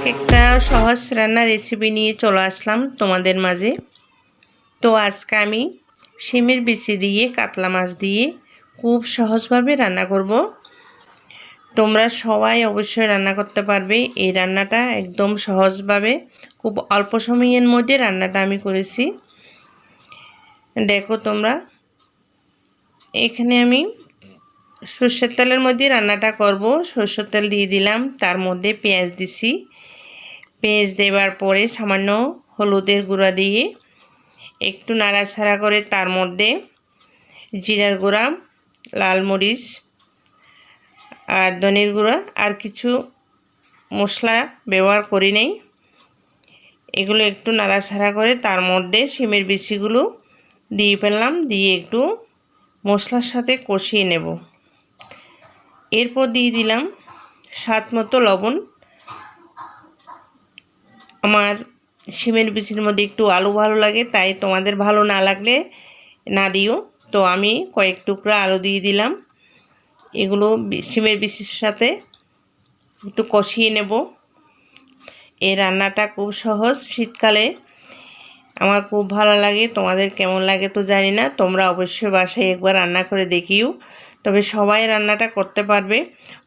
আজকে একটা সহজ রান্নার রেসিপি নিয়ে চলে আসলাম তোমাদের মাঝে। তো আজকে আমি শিমের বিচি দিয়ে কাতলা মাছ দিয়ে খুব সহজভাবে রান্না করব। তোমরা সবাই অবশ্যই রান্না করতে পারবে। এই রান্নাটা একদম সহজভাবে খুব অল্প সময়ের মধ্যে রান্নাটা আমি করেছি। দেখো তোমরা, এখানে আমি সরষের তেলের মধ্যে রান্নাটা করব। সরষের তেল দিয়ে দিলাম, তার মধ্যে পেঁয়াজ দিছি। পেঁয়াজ দেওয়ার পরে সামান্য হলুদের গুঁড়া দিয়ে একটু নাড়াচাড়া করে তার মধ্যে জিরার গুঁড়া, লাল মরিচ আর ধনের গুঁড়া আর কিছু মশলা ব্যবহার করি নাই। এগুলো একটু নাড়াচাড়া করে তার মধ্যে শিমের বিচিগুলো দিয়ে ফেললাম, দিয়ে একটু মশলার সাথে কষিয়ে নেব। এরপর দিয়ে দিলাম স্বাদ মতো লবণ। আমার শিমের বিচির মধ্যে একটু আলু ভালো লাগে, তাই তোমাদের ভালো না লাগলে না দিও। তো আমি কয়েক টুকরা আলু দিয়ে দিলাম। এগুলো শিমের বিচির সাথে একটু কষিয়ে নেব। এই রান্নাটা খুব সহজ, শীতকালে আমার খুব ভালো লাগে। তোমাদের কেমন লাগে তো জানি না, তোমরা অবশ্যই বাসায় একবার রান্না করে দেখিও। তবে সবাই রান্নাটা করতে পারবে।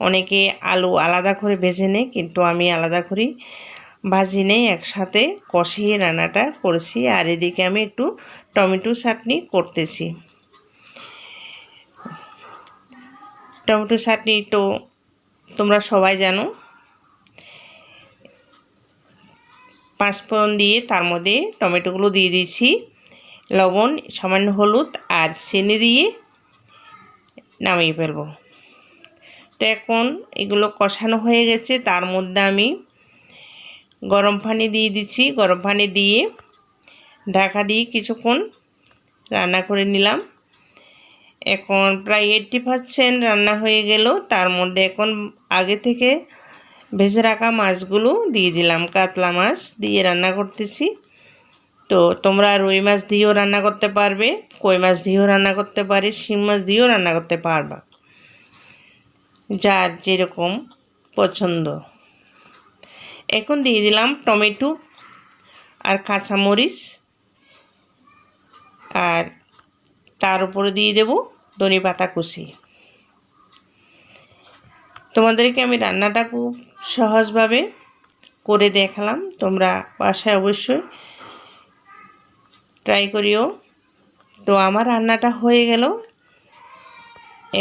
অনেকে আলু আলাদা করে ভেজে নেয়, কিন্তু আমি আলাদা করি ভাজি নেই, একসাথে কষিয়ে রান্নাটা করেছি। আর এদিকে আমি একটু টমেটো চাটনি করতেছি। টমেটো চাটনি তো তোমরা সবাই জানো। পাঁচফোড়ন দিয়ে তার মধ্যে টমেটোগুলো দিয়ে দিয়েছি, লবণ, সামান্য হলুদ আর চিনি দিয়ে নামিয়ে ফেলবো। তো এখন এগুলো কষানো হয়ে গেছে, তার মধ্যে আমি গরম পানি দিয়ে দিচ্ছি। গরম পানি দিয়ে ঢাকা দিয়ে কিছুক্ষণ রান্না করে নিলাম। এখন প্রায় 80% রান্না হয়ে গেল। তার মধ্যে এখন আগে থেকে ভেজে রাখা মাছগুলো দিয়ে দিলাম। কাতলা মাছ দিয়ে রান্না করতেছি। তো তোমরা রুই মাছ দিয়েও রান্না করতে পারবে, কই মাছ দিয়েও রান্না করতে পারে, শিং মাছ দিয়েও রান্না করতে পারবা, যার যেরকম পছন্দ। এখন দিয়ে দিলাম টমেটো আর কাঁচামরিচ, আর তার উপরে দিয়ে দেব ধনে পাতা কুচি। তোমাদেরকে আমি রান্নাটা খুব সহজভাবে করে দেখালাম, তোমরা বাসায় অবশ্যই ট্রাই করিও। তো আমার রান্নাটা হয়ে গেল,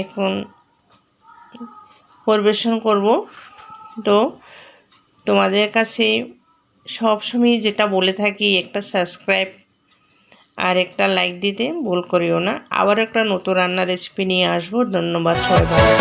এখন পরিবেশন করব। তো তোমাদের কাছে সবসময় যেটা বলে থাকি, একটা সাবস্ক্রাইব আর একটা লাইক দিতে ভুল করিও না। আবার একটা নতুন রান্নার রেসিপি নিয়ে আসবো। ধন্যবাদ, সবাই ভালো।